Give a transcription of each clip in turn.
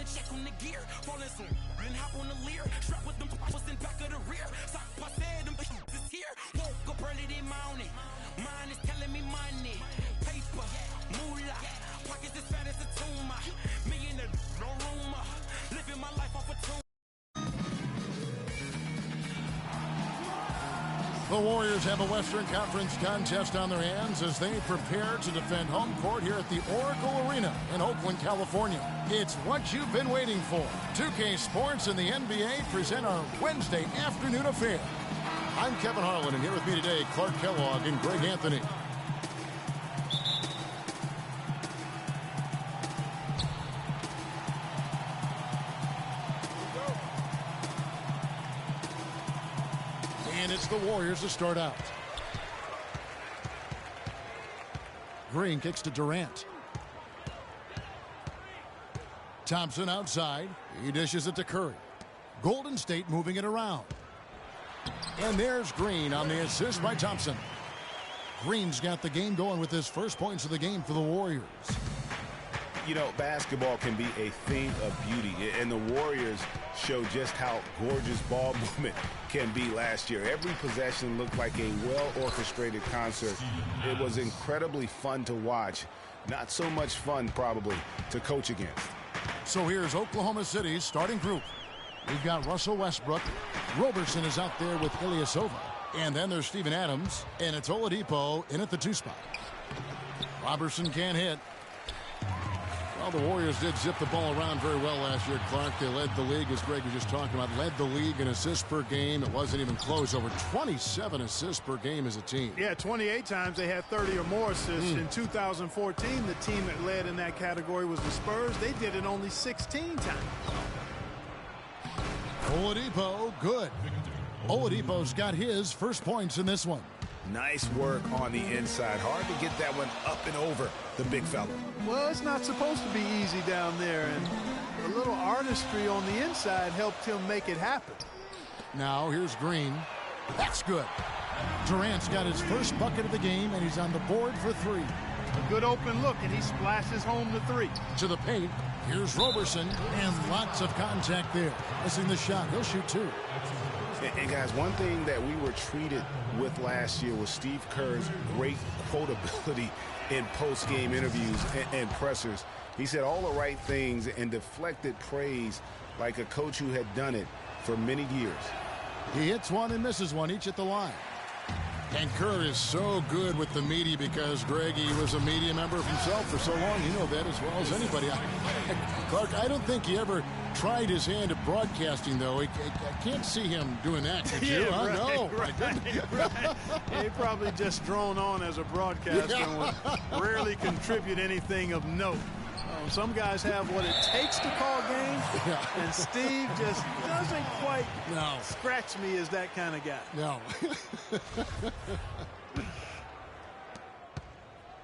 a check on the gear. Falling soon, and hop on the leer. Strap with them poppers in back of the rear. Sock I said them is here. Woke up early this morning. Mine is telling me money. Paper, moolah. Pockets as fat as a tumor. Me in the no rumor. Living my life off a tomb. The Warriors have a Western Conference contest on their hands as they prepare to defend home court here at the Oracle Arena in Oakland, California. It's what you've been waiting for. 2K Sports and the NBA present our Wednesday afternoon affair. I'm Kevin Harlan, and here with me today, Clark Kellogg and Greg Anthony. And it's the Warriors to start out. Green kicks to Durant. Thompson outside. He dishes it to Curry. Golden State moving it around. And there's Green on the assist by Thompson. Green's got the game going with his first points of the game for the Warriors. You know, basketball can be a thing of beauty, and the Warriors show just how gorgeous ball movement can be last year. Every possession looked like a well-orchestrated concert. It was incredibly fun to watch. Not so much fun, probably, to coach against. So here's Oklahoma City's starting group. We've got Russell Westbrook. Roberson is out there with Ilyasova. And then there's Steven Adams, and it's Oladipo in at the 2 spot. Roberson can't hit. Well, the Warriors did zip the ball around very well last year, Clark. They led the league, as Greg was just talking about, led the league in assists per game. It wasn't even close. Over 27 assists per game as a team. Yeah, 28 times they had 30 or more assists. In 2014, the team that led in that category was the Spurs. They did it only 16 times. Oladipo, good. Oladipo's got his first points in this one. Nice work on the inside. Hard to get that one up and over the big fella. Well, it's not supposed to be easy down there, and a little artistry on the inside helped him make it happen. Now here's Green. That's good. Durant's got his first bucket of the game, and he's on the board for 3. A good open look, and he splashes home the 3. To the paint. Here's Roberson, and lots of contact there. Missing the shot. He'll shoot 2. And guys, one thing that we were treated with last year was Steve Kerr's great quotability in post-game interviews and pressers. He said all the right things and deflected praise like a coach who had done it for many years. He hits one and misses one, each at the line. And Kerr is so good with the media because, Greg, he was a media member himself for so long. You know that as well as anybody. Clark, I don't think he ever tried his hand at broadcasting, though. I can't see him doing that, could you? Yeah, right, No. Right. Yeah, he probably just drone on as a broadcaster and would rarely contribute anything of note. Some guys have what it takes to call games, and Steve just doesn't quite scratch me as that kind of guy. No.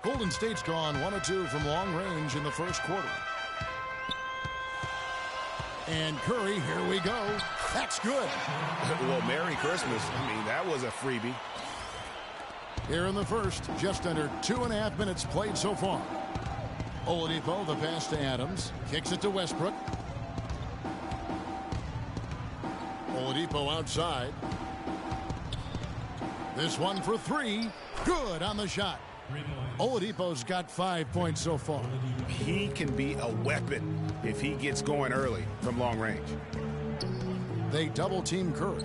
Golden State's gone 1 of 2 from long range in the first quarter. And Curry, here we go. That's good. Well, Merry Christmas. I mean, that was a freebie. Here in the first, just under 2.5 minutes played so far. Oladipo, the pass to Adams. Kicks it to Westbrook. Oladipo outside. This one for 3. Good on the shot. Oladipo's got 5 points so far. He can be a weapon if he gets going early from long range. They double-team Curry.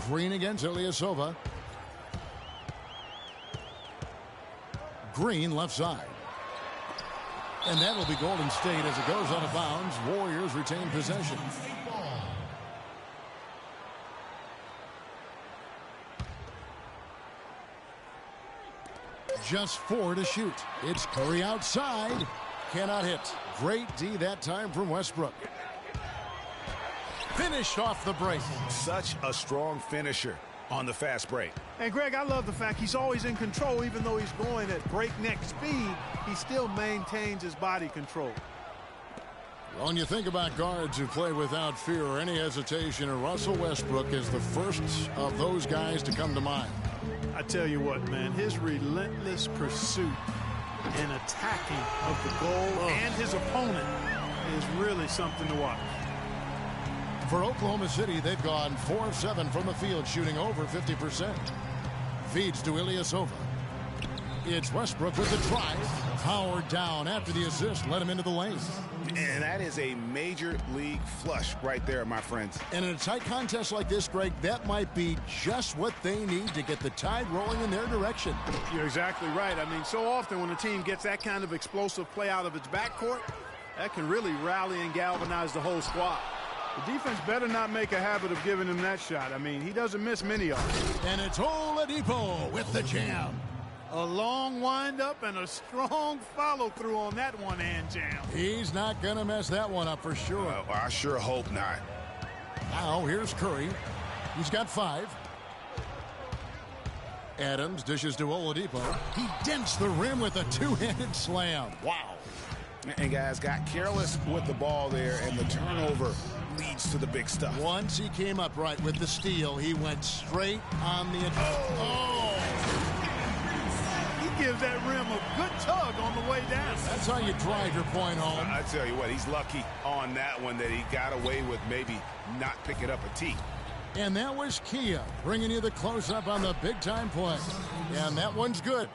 Green against Ilyasova. Green left side. And that'll be Golden State as it goes out of bounds. Warriors retain possession. Just 4 to shoot. It's Curry outside. Cannot hit. Great D that time from Westbrook. Finished off the break. Such a strong finisher on the fast break. And Greg, I love the fact he's always in control. Even though he's going at breakneck speed, he still maintains his body control. When you think about guards who play without fear or any hesitation, and Russell Westbrook is the first of those guys to come to mind. I tell you what, man, his relentless pursuit and attacking of the goal and his opponent is really something to watch. For Oklahoma City, they've gone 4 of 7 from the field, shooting over 50%. Feeds to Ilyasova. It's Westbrook with the drive. Powered down after the assist, let him into the lane. And that is a major league flush right there, my friends. And in a tight contest like this, Greg, that might be just what they need to get the tide rolling in their direction. You're exactly right. I mean, so often when a team gets that kind of explosive play out of its backcourt, that can really rally and galvanize the whole squad. The defense better not make a habit of giving him that shot. I mean, he doesn't miss many of them. And it's Oladipo with the jam. A long windup and a strong follow-through on that one-hand jam. He's not going to mess that one up for sure. I sure hope not. Now, here's Curry. He's got 5. Adams dishes to Oladipo. He dents the rim with a 2-handed slam. Wow. And guys got careless with the ball there, and the turnover leads to the big stuff. Once he came up right with the steal, he went straight on the... He gives that rim a good tug on the way down. That's how you drive your point home. I tell you what, he's lucky on that one that he got away with maybe not picking up a tee. And that was Kia bringing you the close-up on the big-time play. And that one's good.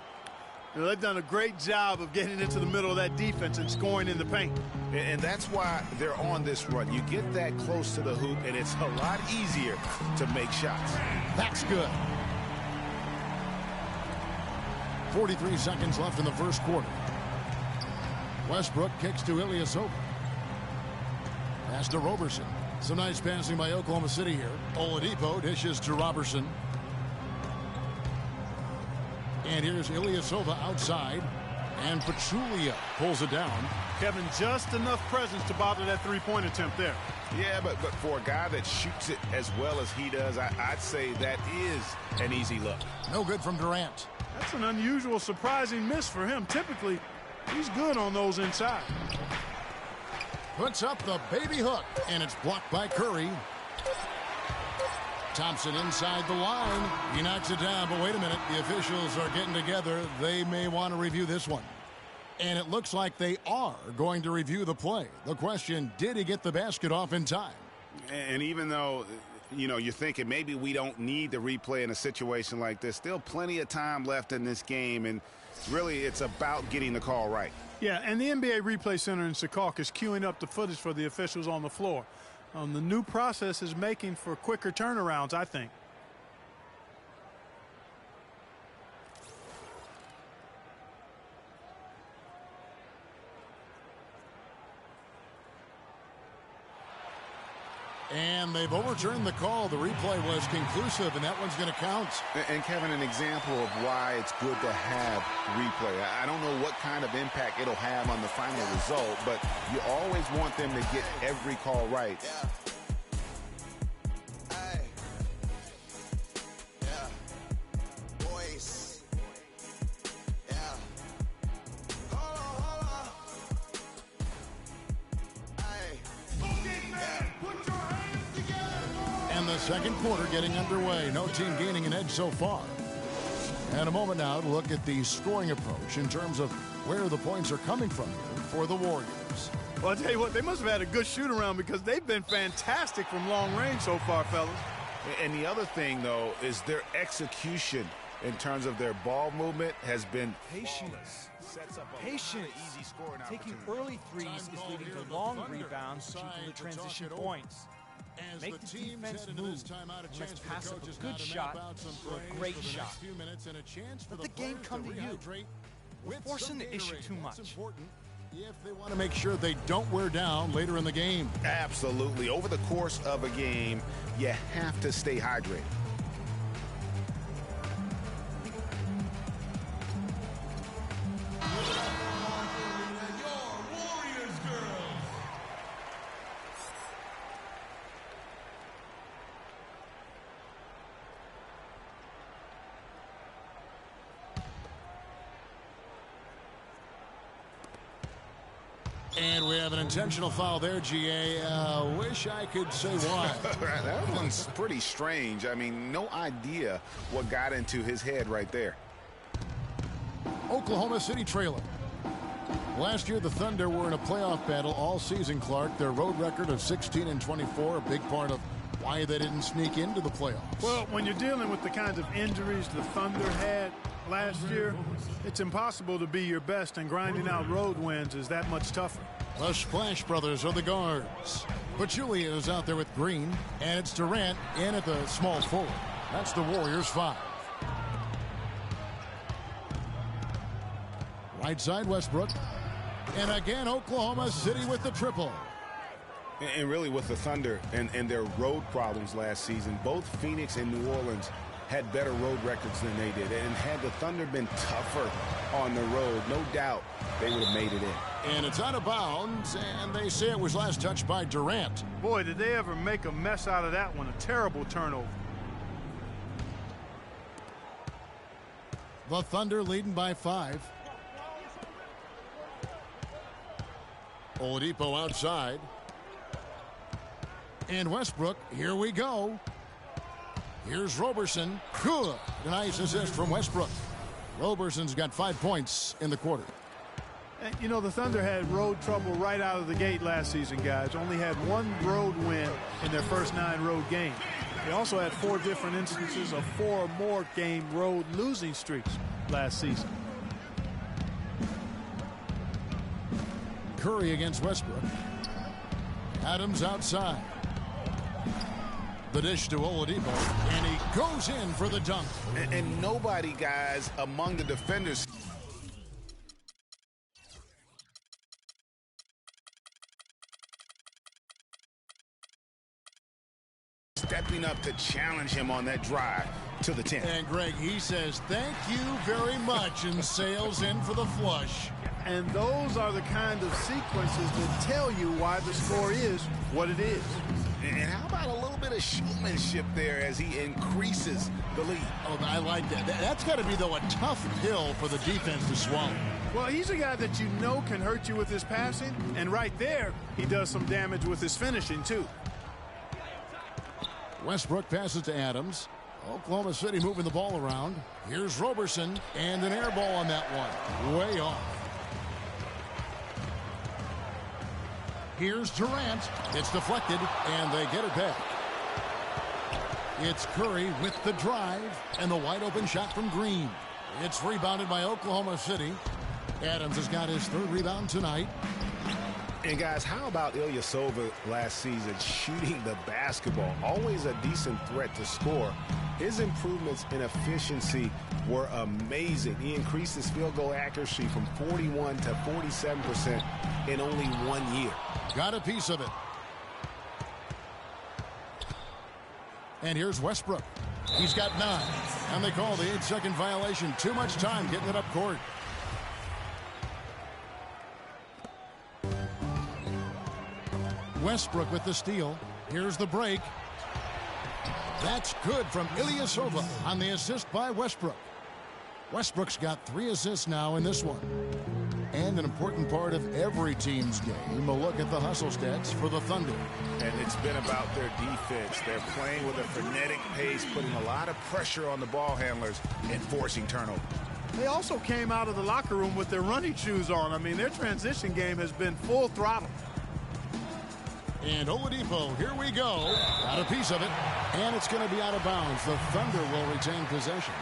You know, they've done a great job of getting into the middle of that defense and scoring in the paint. And that's why they're on this run. You get that close to the hoop, and it's a lot easier to make shots. That's good. 43 seconds left in the first quarter. Westbrook kicks to Ilyasova. Pass to Roberson. Some nice passing by Oklahoma City here. Oladipo dishes to Roberson. And here's Ilyasova outside. And Pachulia pulls it down. Kevin, just enough presence to bother that three-point attempt there. Yeah, but for a guy that shoots it as well as he does, I'd say that is an easy look. No good from Durant. That's an unusual, surprising miss for him. Typically, he's good on those inside. Puts up the baby hook, and it's blocked by Curry. Thompson inside the line. He knocks it down, but wait a minute. The officials are getting together. They may want to review this one. And it looks like they are going to review the play. The question, did he get the basket off in time? And even though, you know, you're thinking maybe we don't need the replay in a situation like this, still plenty of time left in this game, and really it's about getting the call right. Yeah, and the NBA Replay Center in Secaucus is queuing up the footage for the officials on the floor. The new process is making for quicker turnarounds, I think. And they've overturned the call. The replay was conclusive, and that one's going to count. And, Kevin, an example of why it's good to have replay. I don't know what kind of impact it'll have on the final result, but you always want them to get every call right. Yeah. Hey. Yeah. Boys. Yeah. Hold on. Hey. Yeah. Put your hands together. And the second quarter getting underway. No team gaining an edge so far. And a moment now to look at the scoring approach in terms of where the points are coming from here for the Warriors. Well, I'll tell you what, they must have had a good shoot-around because they've been fantastic from long range so far, fellas. And the other thing, though, is their execution in terms of their ball movement has been patience. Sets up a Patience. easy scoring Taking opportunity. early threes is leading to long rebounds, which equal to transition points. Make the defense move. Let's pass up a good shot for a great shot. Let the game come to you. We're forcing the issue too much. If they want to make sure they don't wear down later in the game. Absolutely. Over the course of a game, you have to stay hydrated. And we have an intentional foul there, GA. Wish I could say why. That one's pretty strange. I mean, no idea what got into his head right there. Oklahoma City trailing. Last year, the Thunder were in a playoff battle all season, Clark. Their road record of 16-24, a big part of why they didn't sneak into the playoffs. Well, when you're dealing with the kinds of injuries the Thunder had last year, it's impossible to be your best, and grinding out road wins is that much tougher. The Splash Brothers are the guards. Pachulia is out there with Green, and it's Durant in at the small forward. That's the Warriors' 5. Right side, Westbrook. And again, Oklahoma City with the triple. And really with the Thunder and their road problems last season, both Phoenix and New Orleans had better road records than they did. And had the Thunder been tougher on the road, no doubt they would have made it in. And it's out of bounds, and they say it was last touched by Durant. Boy, did they ever make a mess out of that one. A terrible turnover. The Thunder leading by 5. Oladipo outside. And Westbrook, here we go. Here's Roberson. Good. Nice assist from Westbrook. Roberson's got 5 points in the quarter. And, you know, the Thunder had road trouble right out of the gate last season, guys. Only had 1 road win in their first 9 road games. They also had 4 different instances of 4 or more game road losing streaks last season. Curry against Westbrook. Adams outside. The dish to Oladipo, and he goes in for the dunk. And nobody, guys, among the defenders stepping up to challenge him on that drive to the 10. And Greg, he says, thank you very much, and sails in for the flush. And those are the kind of sequences that tell you why the score is what it is. And how about a little bit of showmanship there as he increases the lead? Oh, I like that. That's got to be, though, a tough pill for the defense to swallow. Well, he's a guy that you know can hurt you with his passing, and right there, he does some damage with his finishing, too. Westbrook passes to Adams. Oklahoma City moving the ball around. Here's Roberson, and an air ball on that one. Way off. Here's Durant. It's deflected, and they get it back. It's Curry with the drive, and the wide-open shot from Green. It's rebounded by Oklahoma City. Adams has got his 3rd rebound tonight. And, guys, how about Ilyasova last season shooting the basketball? Always a decent threat to score. His improvements in efficiency were amazing. He increased his field goal accuracy from 41 to 47% in only 1 year. Got a piece of it. And here's Westbrook. He's got 9. And they call the 8-second violation. Too much time getting it up court. Westbrook with the steal. Here's the break. That's good from Ilyasova on the assist by Westbrook. Westbrook's got 3 assists now in this one. And an important part of every team's game, a look at the hustle stats for the Thunder. And it's been about their defense. They're playing with a frenetic pace, putting a lot of pressure on the ball handlers and forcing turnovers. They also came out of the locker room with their running shoes on. I mean, their transition game has been full throttle. And Oladipo, here we go. Got a piece of it. And it's going to be out of bounds. The Thunder will retain possession.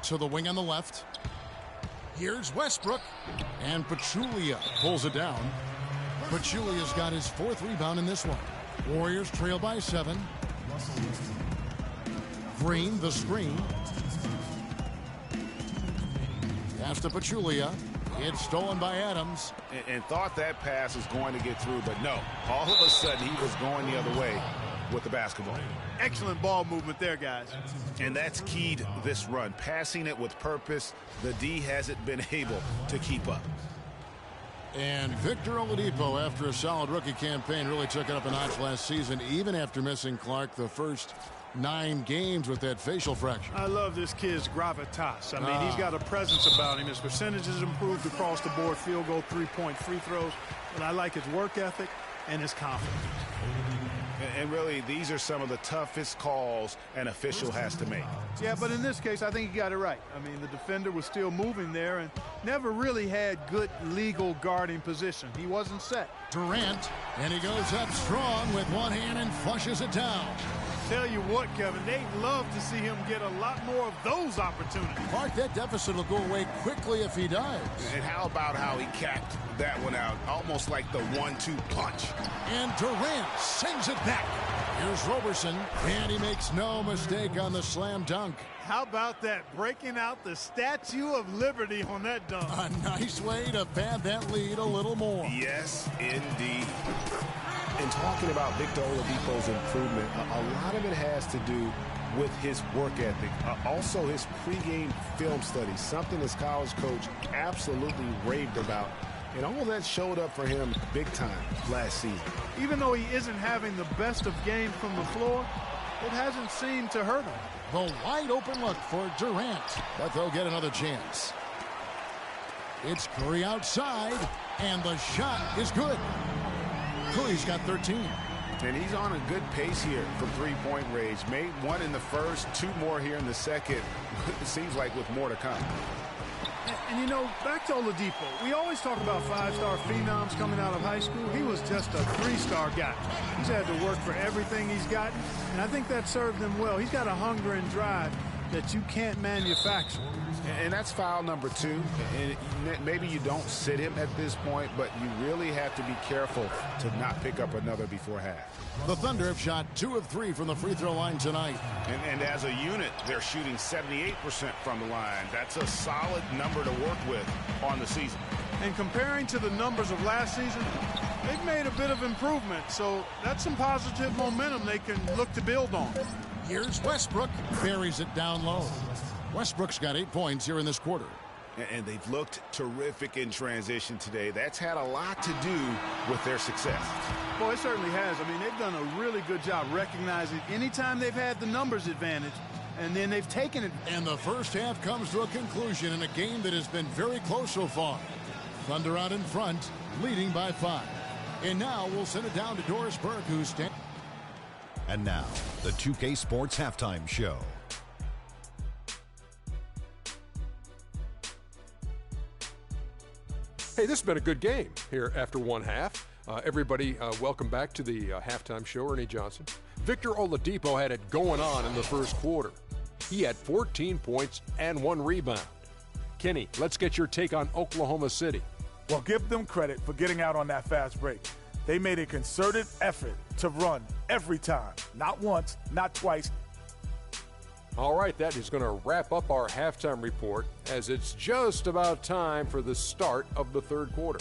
To the wing on the left. Here's Westbrook. And Pachulia pulls it down. Pachulia's got his 4th rebound in this one. Warriors trail by 7. Green, the screen. Pass to Pachulia. It's stolen by Adams. And thought that pass was going to get through, but no. All of a sudden, he was going the other way with the basketball. Excellent ball movement there, guys. And that's keyed this run. Passing it with purpose. The D hasn't been able to keep up. And Victor Oladipo, after a solid rookie campaign, really took it up a notch last season, even after missing Clark the first 9 games with that facial fracture. I love this kid's gravitas. I mean, he's got a presence about him. His percentages improved across the board, field goal, 3-point, free throws. But I like his work ethic and his confidence. And really, these are some of the toughest calls an official has to make. Yeah, but in this case, I think he got it right. I mean, the defender was still moving there and never really had good legal guarding position. He wasn't set. Durant, and he goes up strong with one hand and flushes it down. Tell you what, Kevin, they'd love to see him get a lot more of those opportunities. Mark, that deficit will go away quickly if he does. And how about how he capped that one out, almost like the 1-2 punch. And Durant sends it back. Here's Roberson, and he makes no mistake on the slam dunk. How about that, breaking out the Statue of Liberty on that dunk? A nice way to pad that lead a little more. Yes, indeed. And talking about Victor Oladipo's improvement, a lot of it has to do with his work ethic. Also his pregame film study, something his college coach absolutely raved about. And all of that showed up for him big time last season. Even though he isn't having the best of games from the floor, it hasn't seemed to hurt him. The wide open look for Durant, but they'll get another chance. It's Curry outside, and the shot is good. Curry's got 13. And he's on a good pace here from three-point range. Made one in the first, two more here in the second. It seems like with more to come. And you know, back to Oladipo, we always talk about five-star phenoms coming out of high school. He was just a three-star guy. He's had to work for everything he's gotten, and I think that served him well. He's got a hunger and drive that you can't manufacture. And that's foul number 2. And maybe you don't sit him at this point, but you really have to be careful to not pick up another before half. The Thunder have shot 2 of 3 from the free throw line tonight. And as a unit, they're shooting 78% from the line. That's a solid number to work with on the season. And comparing to the numbers of last season, they've made a bit of improvement. So that's some positive momentum they can look to build on. Here's Westbrook. Buries it down low. Westbrook's got 8 points here in this quarter. And they've looked terrific in transition today. That's had a lot to do with their success. Well, it certainly has. I mean, they've done a really good job recognizing anytime they've had the numbers advantage, and then they've taken it. And the first half comes to a conclusion in a game that has been very close so far. Thunder out in front, leading by 5. And now we'll send it down to Doris Burke, who's standing. And now, the 2K Sports Halftime Show. Hey, this has been a good game here after one half. Everybody, welcome back to the halftime show. Ernie Johnson. Victor Oladipo had it going on in the first quarter. He had 14 points and 1 rebound. Kenny, let's get your take on Oklahoma City. Well, give them credit for getting out on that fast break. They made a concerted effort to run every time. Not once, not twice. All right, that is going to wrap up our halftime report as it's just about time for the start of the third quarter.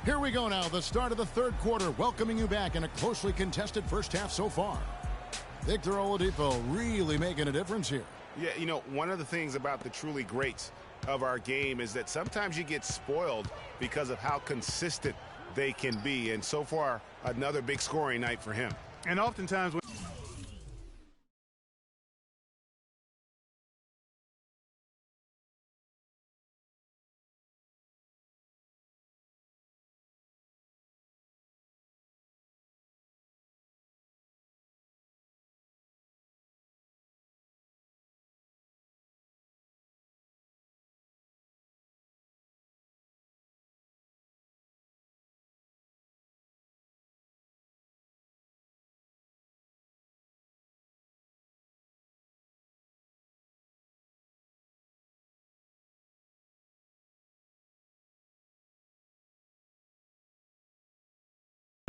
Here we go now, the start of the third quarter, welcoming you back in a closely contested first half so far. Victor Oladipo really making a difference here. Yeah, you know, one of the things about the truly greats of our game is that sometimes you get spoiled because of how consistent they can be. And so far, another big scoring night for him. And oftentimes when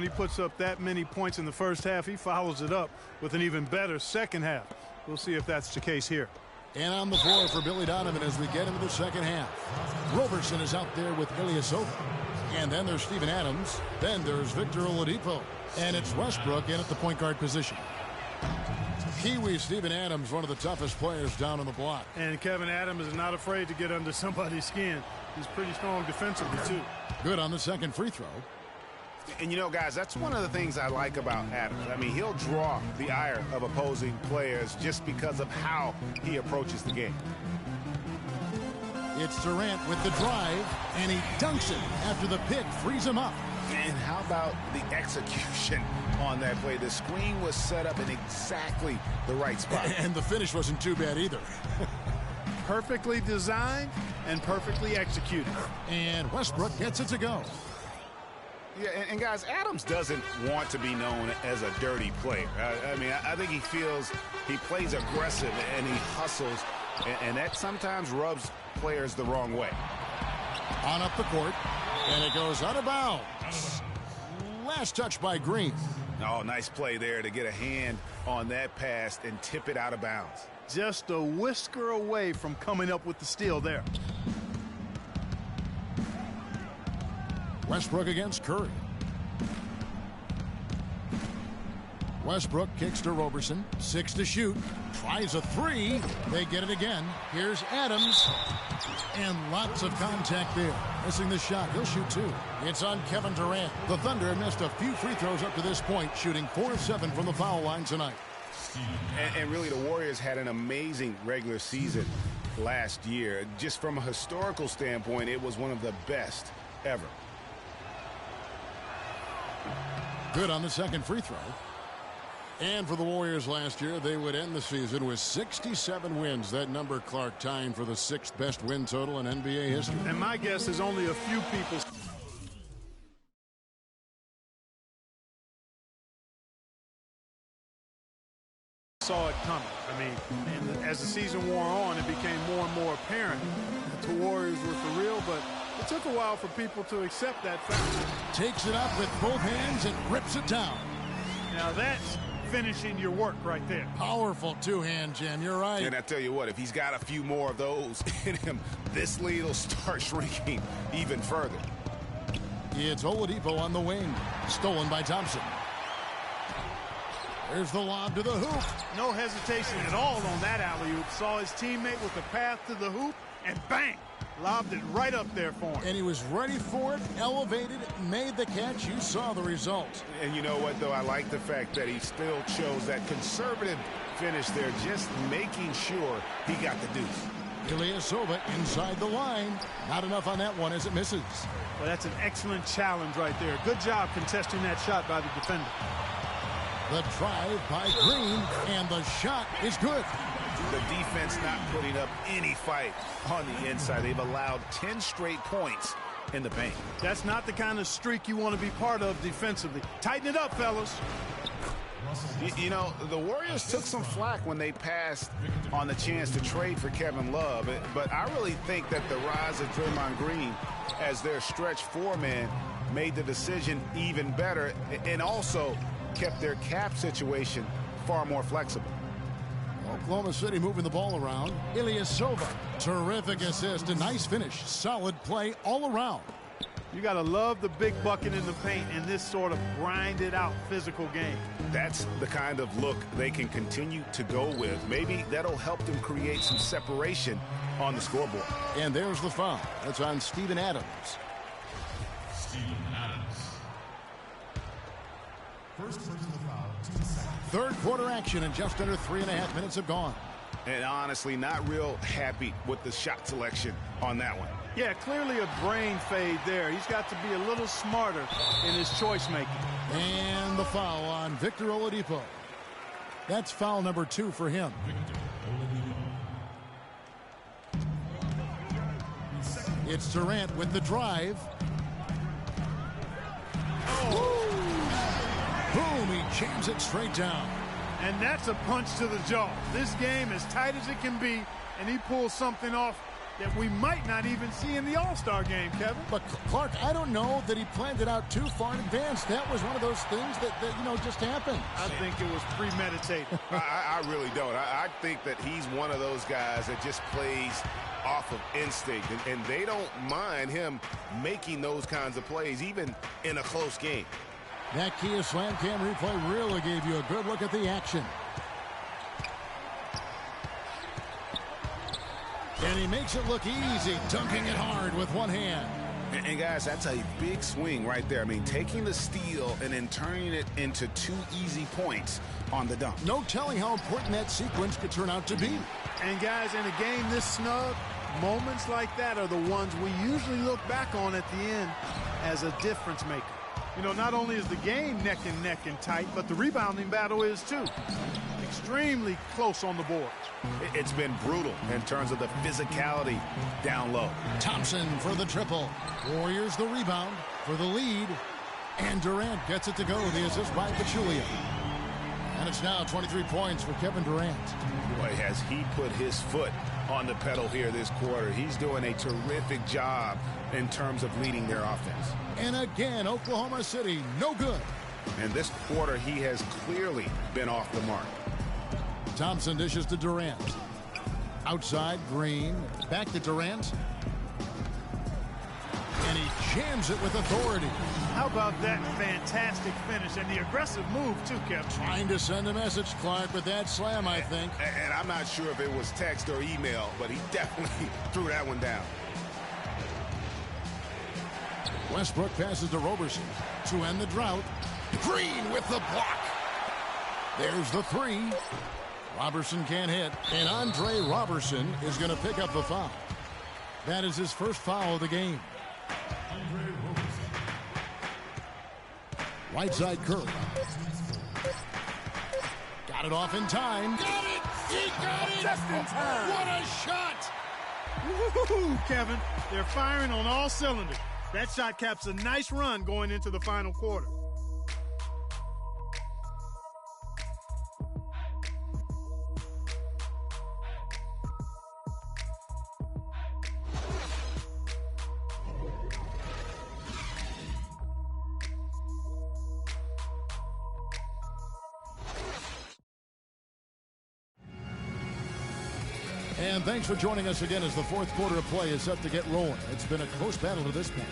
he puts up that many points in the first half, he follows it up with an even better second half. We'll see if that's the case here. And on the floor for Billy Donovan as we get into the second half. Roberson is out there with Ilyasova. And then there's Steven Adams. Then there's Victor Oladipo. And it's Westbrook in at the point guard position. Kiwi Steven Adams, one of the toughest players down on the block. And Kevin Adams is not afraid to get under somebody's skin. He's pretty strong defensively, too. Good on the second free throw. And, you know, guys, that's one of the things I like about Adams. I mean, he'll draw the ire of opposing players just because of how he approaches the game. It's Durant with the drive, and he dunks it after the pick frees him up. And how about the execution on that play? The screen was set up in exactly the right spot. And the finish wasn't too bad either. Perfectly designed and perfectly executed. And Westbrook gets it to go. Yeah, and guys, Adams doesn't want to be known as a dirty player. I mean, I think he feels he plays aggressive and he hustles, and that sometimes rubs players the wrong way. On up the court, and it goes out of bounds. Last touch by Green. Oh, nice play there to get a hand on that pass and tip it out of bounds. Just a whisker away from coming up with the steal there. Westbrook against Curry. Westbrook kicks to Roberson. 6 to shoot. Tries a 3. They get it again. Here's Adams. And lots of contact there. Missing the shot. He'll shoot 2. It's on Kevin Durant. The Thunder have missed a few free throws up to this point, shooting 4 of 7 from the foul line tonight. And really, the Warriors had an amazing regular season last year. Just from a historical standpoint, it was one of the best ever. Good on the second free throw. And for the Warriors last year, they would end the season with 67 wins. That number, Clark, tying for the 6th best win total in NBA history. And my guess is only a few people saw it coming. I mean, and as the season wore on, it became more and more apparent that the Warriors were for real, but it took a while for people to accept that fact. Takes it up with both hands and rips it down. Now that's finishing your work right there. Powerful two-hand jam, you're right. And I tell you what, if he's got a few more of those in him, this lead will start shrinking even further. It's Oladipo on the wing. Stolen by Thompson. There's the lob to the hoop. No hesitation at all on that alley-oop. Saw his teammate with the path to the hoop, and bang! Lobbed it right up there for him. And he was ready for it, elevated, made the catch. You saw the result. And you know what, though? I like the fact that he still chose that conservative finish there, just making sure he got the deuce. Ilyasova inside the line. Not enough on that one as it misses. Well, that's an excellent challenge right there. Good job contesting that shot by the defender. The drive by Green, and the shot is good. The defense not putting up any fight on the inside. They've allowed 10 straight points in the paint. That's not the kind of streak you want to be part of defensively. Tighten it up, fellas. You know, the Warriors took some flack when they passed on the chance to trade for Kevin Love, but I really think that the rise of Draymond Green as their stretch four-man made the decision even better and also kept their cap situation far more flexible. Oklahoma City moving the ball around. Ilyasova, terrific assist, a nice finish, solid play all around. You got to love the big bucket in the paint in this sort of grinded out physical game. That's the kind of look they can continue to go with. Maybe that'll help them create some separation on the scoreboard. And there's the foul. That's on Steven Adams. Steven Adams. First person to foul, 2 seconds. Third quarter action, and just under 3.5 minutes have gone. And honestly, not real happy with the shot selection on that one. Yeah, clearly a brain fade there. He's got to be a little smarter in his choice making. And the foul on Victor Oladipo. That's foul number 2 for him. It's Durant with the drive. Oh. Boom, he jams it straight down. And that's a punch to the jaw. This game as tight as it can be, and he pulls something off that we might not even see in the All-Star game, Kevin. But, Clark, I don't know that he planned it out too far in advance. That was one of those things that you know, just happened. I think it was premeditated. I really don't. I think that he's one of those guys that just plays off of instinct, and they don't mind him making those kinds of plays, even in a close game. That Kia Slam Cam replay really gave you a good look at the action. And he makes it look easy, dunking it hard with one hand. And guys, that's a big swing right there. I mean, taking the steal and then turning it into 2 easy points on the dunk. No telling how important that sequence could turn out to be. And guys, in a game this snug, moments like that are the ones we usually look back on at the end as a difference maker. You know, not only is the game neck and neck and tight, but the rebounding battle is too. Extremely close on the board. It's been brutal in terms of the physicality down low. Thompson for the triple. Warriors the rebound for the lead. And Durant gets it to go. The assist by Pachulia. And it's now 23 points for Kevin Durant. Boy, has he put his foot on the pedal here this quarter. He's doing a terrific job in terms of leading their offense. And again, Oklahoma City, no good. And this quarter, he has clearly been off the mark. Thompson dishes to Durant. Outside, Green. Back to Durant. And he jams it with authority. How about that fantastic finish and the aggressive move, too, Kevin? Trying to send a message, Clark, with that slam, I think. And I'm not sure if it was text or email, but he definitely threw that one down. Westbrook passes to Roberson to end the drought. Green with the block. There's the three. Roberson can't hit, and Andre Roberson is going to pick up the foul. That is his first foul of the game. Right side Curry. Got it off in time. Got it! He got it! Just in time. What a shot! Woo-hoo, Kevin. They're firing on all cylinders. That shot caps a nice run going into the final quarter. And thanks for joining us again as the fourth quarter of play is set to get rolling. It's been a close battle to this point.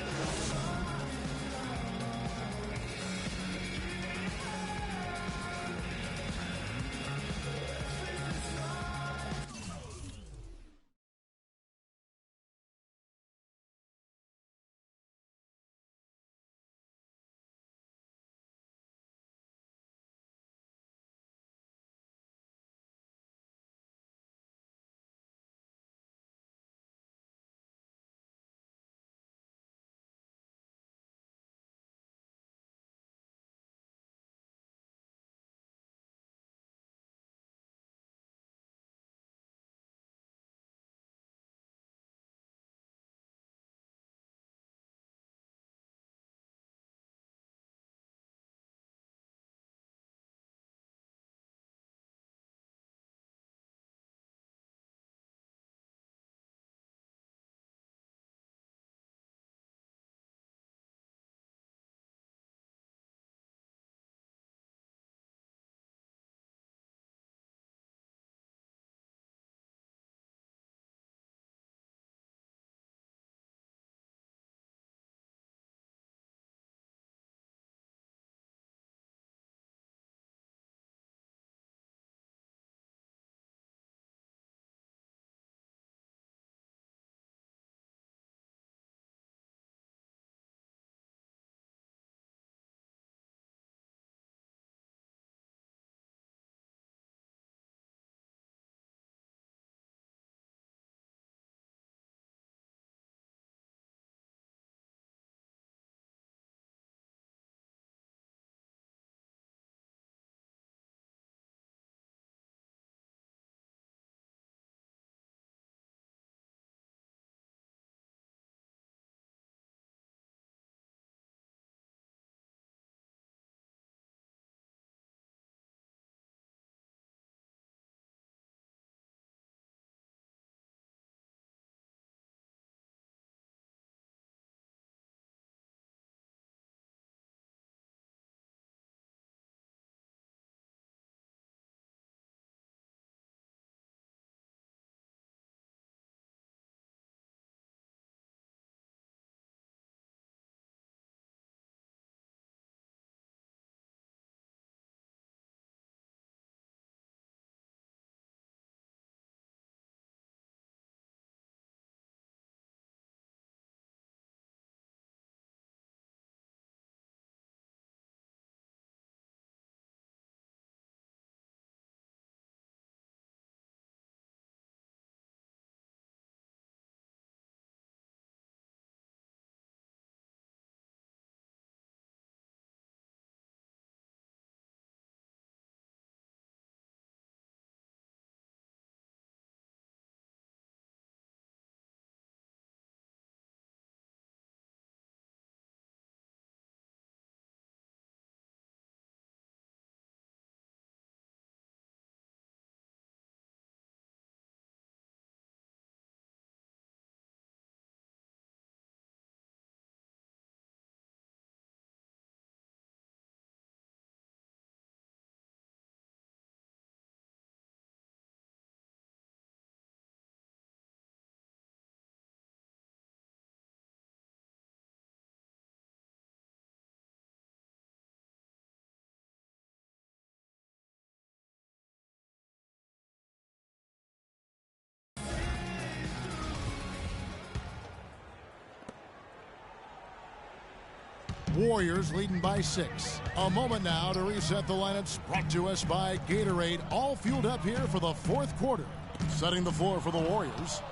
Warriors leading by 6. A moment now to reset the lineups, brought to us by Gatorade, all fueled up here for the fourth quarter. Setting the floor for the Warriors.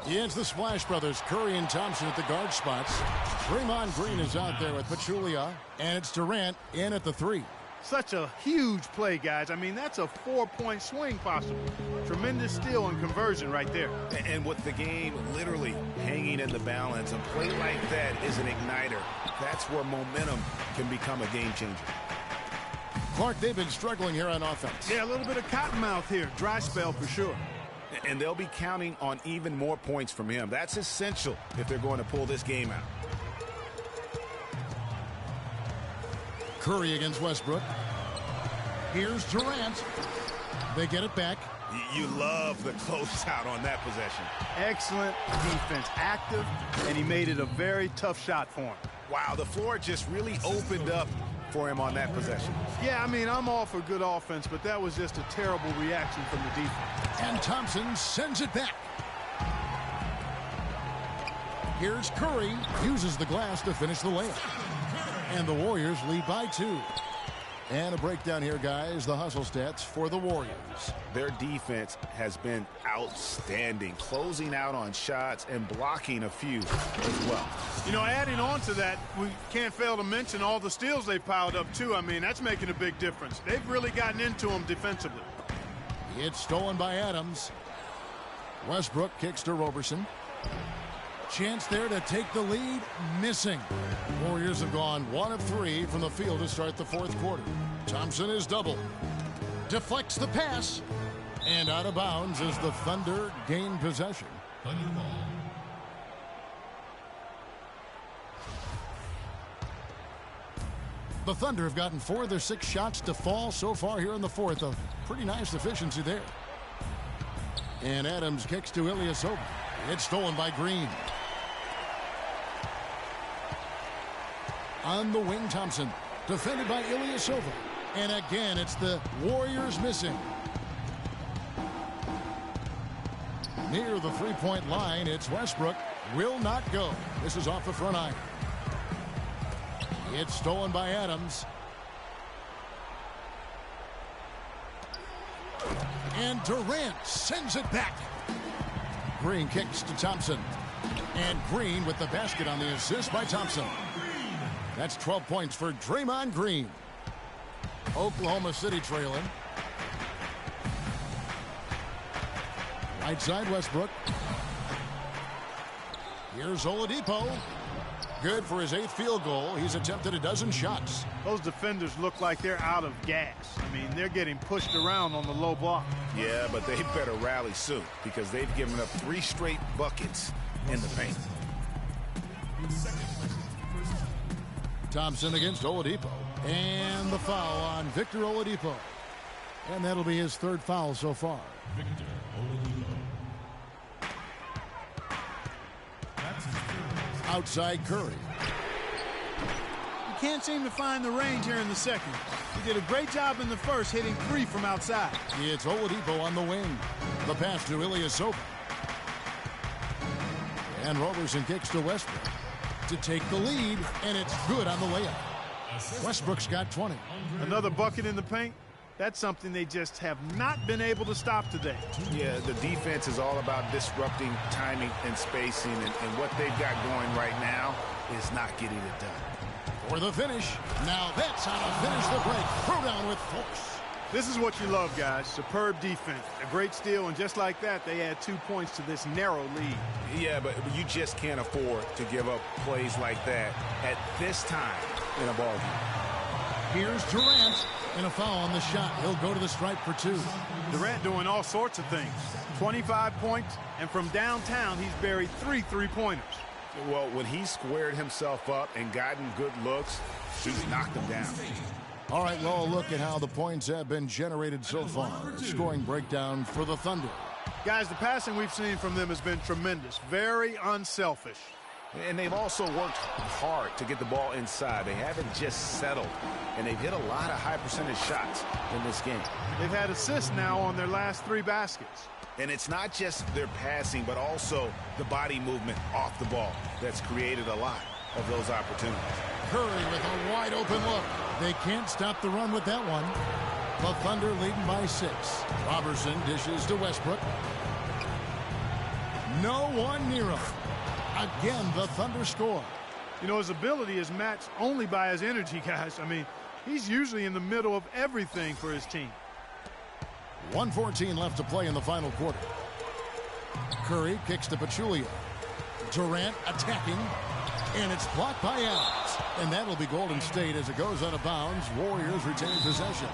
It's the Splash Brothers, Curry and Thompson at the guard spots. Draymond Green is out there with Pachulia, and it's Durant in at the 3. Such a huge play, guys. I mean, that's a 4-point swing possible. Tremendous steal and conversion right there. And with the game literally hanging in the balance, a play like that is an igniter. That's where momentum can become a game changer. Clark, they've been struggling here on offense. Yeah, a little bit of cottonmouth here. Dry spell for sure. And they'll be counting on even more points from him. That's essential if they're going to pull this game out. Curry against Westbrook. Here's Durant. They get it back. You love the closeout on that possession. Excellent defense. Active, and he made it a very tough shot for him. Wow, the floor just really opened up for him on that possession. Yeah, I mean, I'm all for good offense, but that was just a terrible reaction from the defense. And Thompson sends it back. Here's Curry, uses the glass to finish the layup. And the Warriors lead by 2. And a breakdown here, guys, the hustle stats for the Warriors. Their defense has been outstanding, closing out on shots and blocking a few as well. You know, adding on to that, we can't fail to mention all the steals they've piled up, too. I mean, that's making a big difference. They've really gotten into them defensively. It's stolen by Adams. Westbrook kicks to Roberson. Chance there to take the lead, missing. Warriors have gone 1 of 3 from the field to start the fourth quarter. Thompson is doubled. Deflects the pass. And out of bounds as the Thunder gain possession. Thunder ball. The Thunder have gotten 4 of their 6 shots to fall so far here in the fourth. A pretty nice efficiency there. And Adams kicks to Ilyasova. It's stolen by Green. On the wing, Thompson. Defended by Ilyasova. And again, it's the Warriors missing. Near the three-point line, it's Westbrook. Will not go. This is off the front iron. It's stolen by Adams. And Durant sends it back. Green kicks to Thompson. And Green with the basket on the assist by Thompson. That's 12 points for Draymond Green. Oklahoma City trailing. Right side, Westbrook. Here's Oladipo. Good for his 8th field goal. He's attempted a dozen shots. Those defenders look like they're out of gas. I mean, they're getting pushed around on the low block. Yeah, but they better rally soon because they've given up 3 straight buckets in the paint. Thompson against Oladipo. And the foul on Victor Oladipo. And that'll be his 3rd foul so far. Victor Oladipo. That's his 3rd. Outside Curry. You can't seem to find the range here in the second. He did a great job in the first, hitting 3 from outside. It's Oladipo on the wing. The pass to Ilyasova. And Roberson kicks to Westbrook to take the lead, and it's good on the layup. Westbrook's got 20. Another bucket in the paint. That's something they just have not been able to stop today. Yeah, the defense is all about disrupting timing and spacing, and what they've got going right now is not getting it done. For the finish. Now that's how to finish the break. Throw down with force. This is what you love, guys. Superb defense. A great steal, and just like that, they add 2 points to this narrow lead. Yeah, but you just can't afford to give up plays like that at this time in a ball game. Here's Durant. And a foul on the shot. He'll go to the stripe for 2. Durant doing all sorts of things. 25 points, and from downtown, he's buried 3 three-pointers. Well, when he squared himself up and gotten good looks, he's knocked them down. All right, well, look at how the points have been generated so far. Scoring breakdown for the Thunder. Guys, the passing we've seen from them has been tremendous. Very unselfish. And they've also worked hard to get the ball inside. They haven't just settled. And they've hit a lot of high percentage shots in this game. They've had assists now on their last 3 baskets. And it's not just their passing, but also the body movement off the ball that's created a lot. of those opportunities. Curry with a wide open look. They can't stop the run with that one. The Thunder leading by 6. Robertson dishes to Westbrook. No one near him. Again, the Thunder score. You know, his ability is matched only by his energy, guys. I mean, he's usually in the middle of everything for his team. 1:14 left to play in the final quarter. Curry kicks to Pachulia. Durant attacking, and it's blocked by Adams. And that'll be Golden State as it goes out of bounds. Warriors retain possession.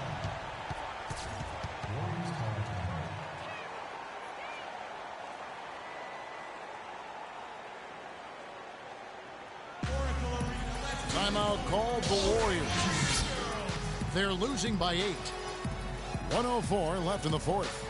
Timeout called the Warriors. They're losing by 8. 1:04 left in the fourth.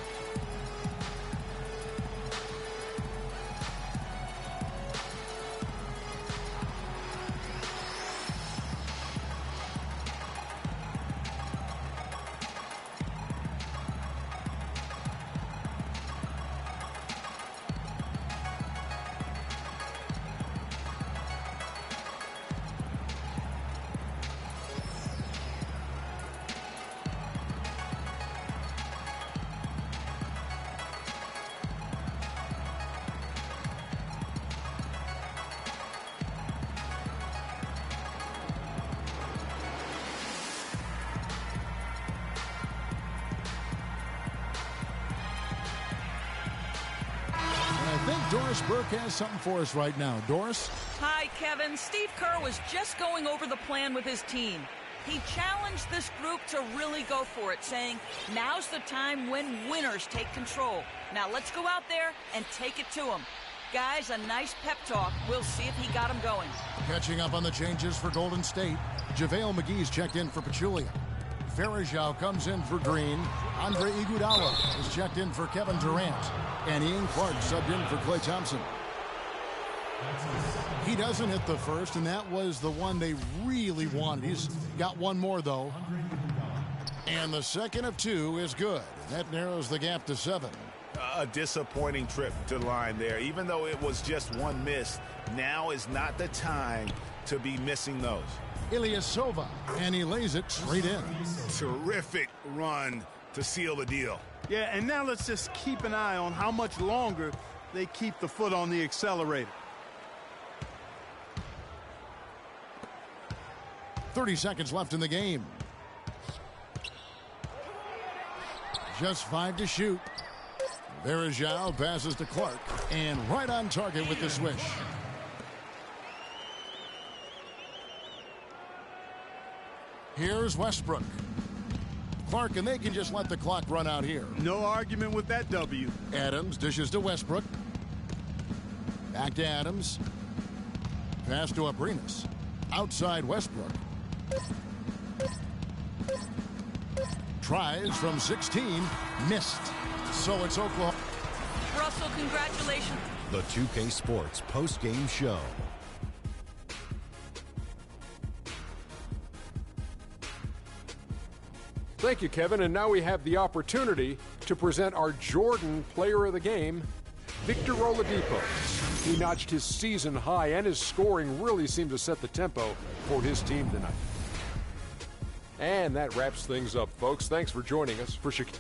Doris Burke has something for us right now. Doris? Hi, Kevin. Steve Kerr was just going over the plan with his team. He challenged this group to really go for it, saying, now's the time when winners take control. Now let's go out there and take it to them. Guys, a nice pep talk. We'll see if he got them going. Catching up on the changes for Golden State. JaVale McGee's checked in for Pachulia. Farajao comes in for Green. Andre Iguodala is checked in for Kevin Durant. And Ian Clark subbed in for Klay Thompson. He doesn't hit the first, and that was the one they really wanted. He's got one more, though. And the second of 2 is good. That narrows the gap to 7. A disappointing trip to the line there. Even though it was just one miss, now is not the time to be missing those. Ilyasova, and he lays it straight in. Terrific run to seal the deal. Yeah, and now let's just keep an eye on how much longer they keep the foot on the accelerator. 30 seconds left in the game. Just 5 to shoot. Varejao passes to Clark, and right on target with the swish. Here's Westbrook. Clark, and they can just let the clock run out here. No argument with that W. Adams dishes to Westbrook. Back to Adams. Pass to Abrinas. Outside Westbrook. Tries from 16. Missed. So it's Oklahoma. Russell, congratulations. The 2K Sports post-game show. Thank you, Kevin. And now we have the opportunity to present our Jordan Player of the Game, Victor Oladipo. He notched his season high, and his scoring really seemed to set the tempo for his team tonight. And that wraps things up, folks. Thanks for joining us for Chicago.